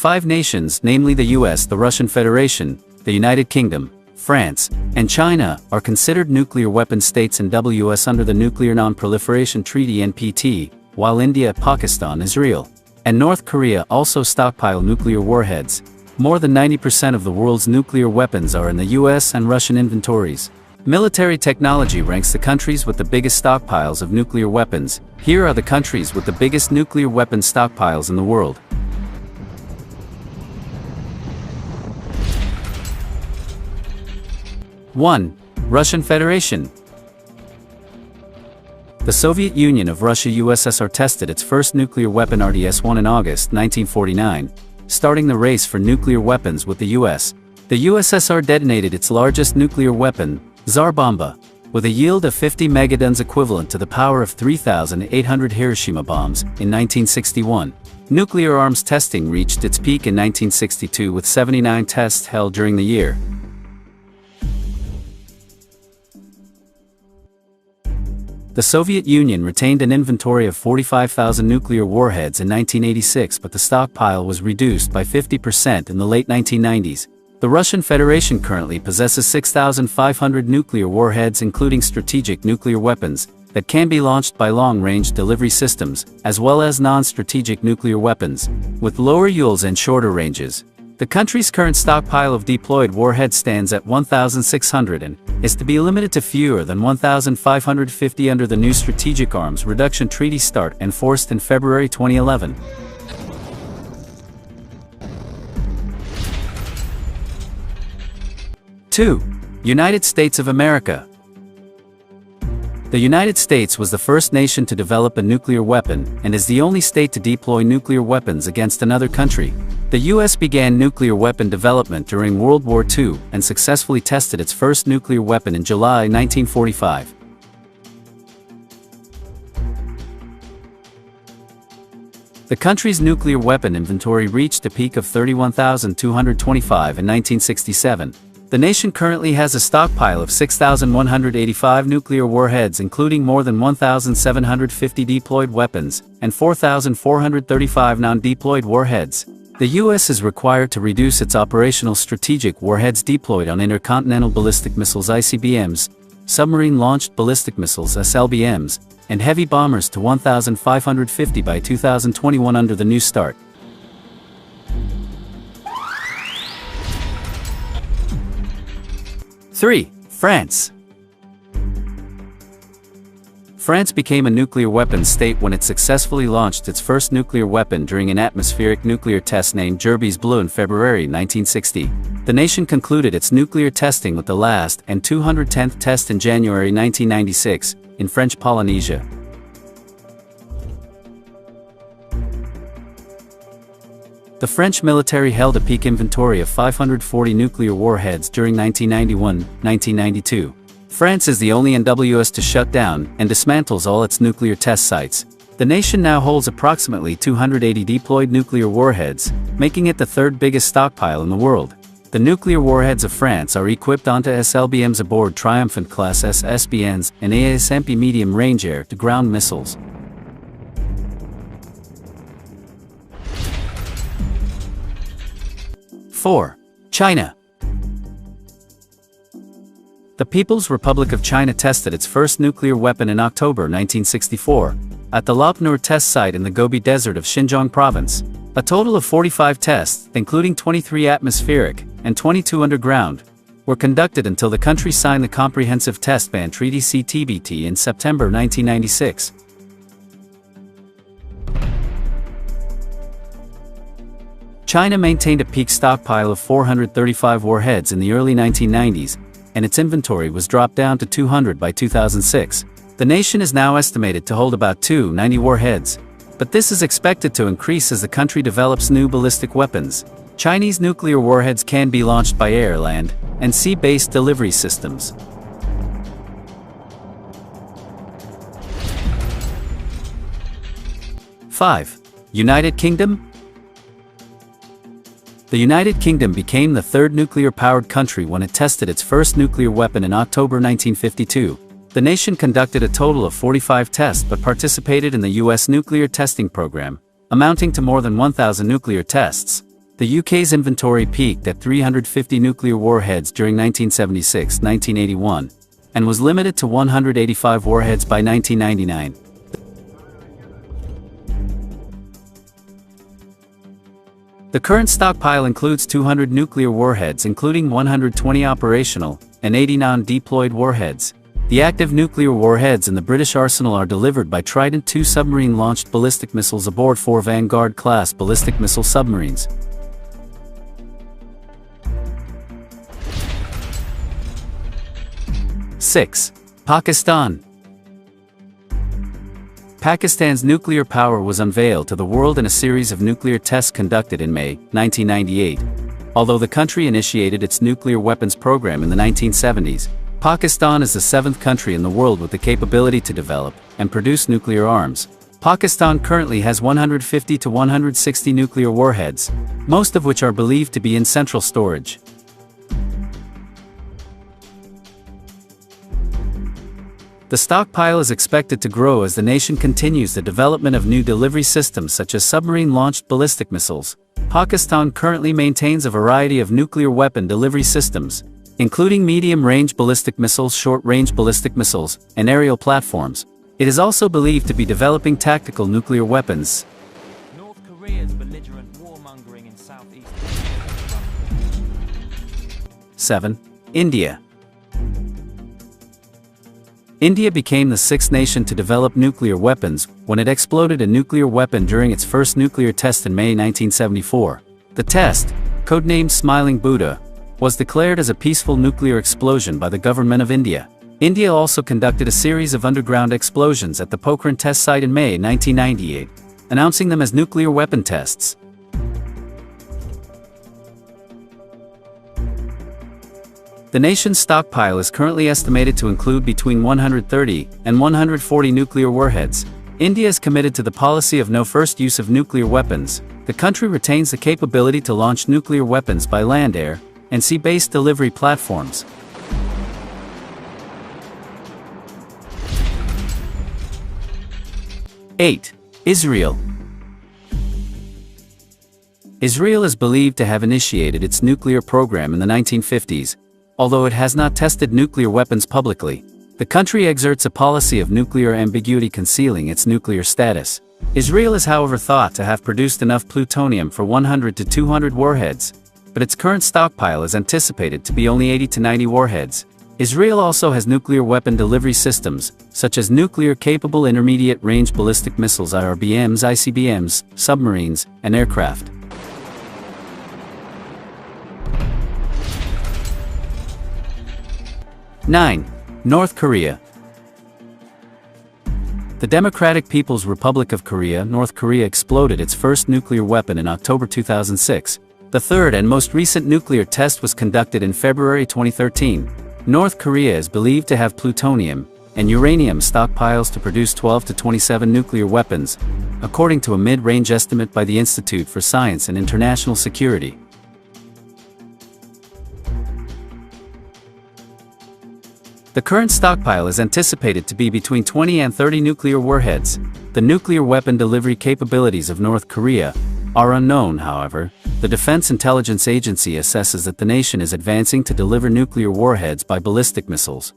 5 nations, namely the US, the Russian Federation, the United Kingdom, France, and China, are considered nuclear weapon states in WS under the Nuclear Non-Proliferation Treaty (NPT), while India, Pakistan, Israel, and North Korea also stockpile nuclear warheads. More than 90% of the world's nuclear weapons are in the US and Russian inventories. Military technology ranks the countries with the biggest stockpiles of nuclear weapons. Here are the countries with the biggest nuclear weapon stockpiles in the world. 1. Russian Federation. The Soviet Union of Russia USSR tested its first nuclear weapon RDS-1 in August 1949, starting the race for nuclear weapons with the US. The USSR detonated its largest nuclear weapon, Tsar Bomba, with a yield of 50 megatons equivalent to the power of 3,800 Hiroshima bombs, in 1961. Nuclear arms testing reached its peak in 1962 with 79 tests held during the year. The Soviet Union retained an inventory of 45,000 nuclear warheads in 1986, but the stockpile was reduced by 50% in the late 1990s. The Russian Federation currently possesses 6,500 nuclear warheads, including strategic nuclear weapons that can be launched by long-range delivery systems, as well as non-strategic nuclear weapons with lower yields and shorter ranges. The country's current stockpile of deployed warheads stands at 1,600 and is to be limited to fewer than 1,550 under the new Strategic Arms Reduction Treaty START enforced in February 2011. Two. United States of America. The United States was the first nation to develop a nuclear weapon and is the only state to deploy nuclear weapons against another country. The U.S. began nuclear weapon development during World War II and successfully tested its first nuclear weapon in July 1945. The country's nuclear weapon inventory reached a peak of 31,225 in 1967. The nation currently has a stockpile of 6,185 nuclear warheads, including more than 1,750 deployed weapons and 4,435 non-deployed warheads. The U.S. is required to reduce its operational strategic warheads deployed on intercontinental ballistic missiles (ICBMs), submarine-launched ballistic missiles (SLBMs), and heavy bombers to 1,550 by 2021 under the new START. 3. France. France became a nuclear weapons state when it successfully launched its first nuclear weapon during an atmospheric nuclear test named Gerbes Bleu in February 1960. The nation concluded its nuclear testing with the last and 210th test in January 1996, in French Polynesia. The French military held a peak inventory of 540 nuclear warheads during 1991-1992. France is the only NWS to shut down and dismantles all its nuclear test sites. The nation now holds approximately 280 deployed nuclear warheads, making it the third biggest stockpile in the world. The nuclear warheads of France are equipped onto SLBMs aboard Triomphant-class SSBNs and ASMP medium-range air-to-ground missiles. Four. China. The People's Republic of China tested its first nuclear weapon in October 1964, at the Lopnur test site in the Gobi Desert of Xinjiang province. A total of 45 tests, including 23 atmospheric and 22 underground, were conducted until the country signed the Comprehensive Test Ban Treaty (CTBT) in September 1996. China maintained a peak stockpile of 435 warheads in the early 1990s, and its inventory was dropped down to 200 by 2006. The nation is now estimated to hold about 290 warheads, but this is expected to increase as the country develops new ballistic weapons. Chinese nuclear warheads can be launched by air, land, and sea-based delivery systems. Five. United Kingdom. The United Kingdom became the third nuclear-powered country when it tested its first nuclear weapon in October 1952. The nation conducted a total of 45 tests but participated in the U.S. nuclear testing program, amounting to more than 1,000 nuclear tests. The UK's inventory peaked at 350 nuclear warheads during 1976-1981, and was limited to 185 warheads by 1999. The current stockpile includes 200 nuclear warheads, including 120 operational and 80 non-deployed warheads. The active nuclear warheads in the British arsenal are delivered by Trident II submarine-launched ballistic missiles aboard 4 Vanguard-class ballistic missile submarines. Six. Pakistan. Pakistan's nuclear power was unveiled to the world in a series of nuclear tests conducted in May 1998. Although the country initiated its nuclear weapons program in the 1970s, Pakistan is the 7th country in the world with the capability to develop and produce nuclear arms. Pakistan currently has 150 to 160 nuclear warheads, most of which are believed to be in central storage. The stockpile is expected to grow as the nation continues the development of new delivery systems such as submarine-launched ballistic missiles. Pakistan currently maintains a variety of nuclear weapon delivery systems, including medium-range ballistic missiles, short-range ballistic missiles, and aerial platforms. It is also believed to be developing tactical nuclear weapons. North Korea's belligerent warmongering in Southeast Asia. 7. India. India became the 6th nation to develop nuclear weapons when it exploded a nuclear weapon during its first nuclear test in May 1974. The test, codenamed Smiling Buddha, was declared as a peaceful nuclear explosion by the government of India. India also conducted a series of underground explosions at the Pokhran test site in May 1998, announcing them as nuclear weapon tests. The nation's stockpile is currently estimated to include between 130 and 140 nuclear warheads. India is committed to the policy of no first use of nuclear weapons. The country retains the capability to launch nuclear weapons by land, air, and sea-based delivery platforms. Eight. Israel. Israel is believed to have initiated its nuclear program in the 1950s. Although it has not tested nuclear weapons publicly, the country exerts a policy of nuclear ambiguity, concealing its nuclear status. Israel is however thought to have produced enough plutonium for 100 to 200 warheads, but its current stockpile is anticipated to be only 80 to 90 warheads. Israel also has nuclear weapon delivery systems, such as nuclear-capable intermediate-range ballistic missiles IRBMs, ICBMs, submarines, and aircraft. 9. North Korea. The Democratic People's Republic of Korea, North Korea, exploded its first nuclear weapon in October 2006. The third and most recent nuclear test was conducted in February 2013. North Korea is believed to have plutonium and uranium stockpiles to produce 12 to 27 nuclear weapons, according to a mid-range estimate by the Institute for Science and International Security. The current stockpile is anticipated to be between 20 and 30 nuclear warheads. The nuclear weapon delivery capabilities of North Korea are unknown, however. The Defense Intelligence Agency assesses that the nation is advancing to deliver nuclear warheads by ballistic missiles.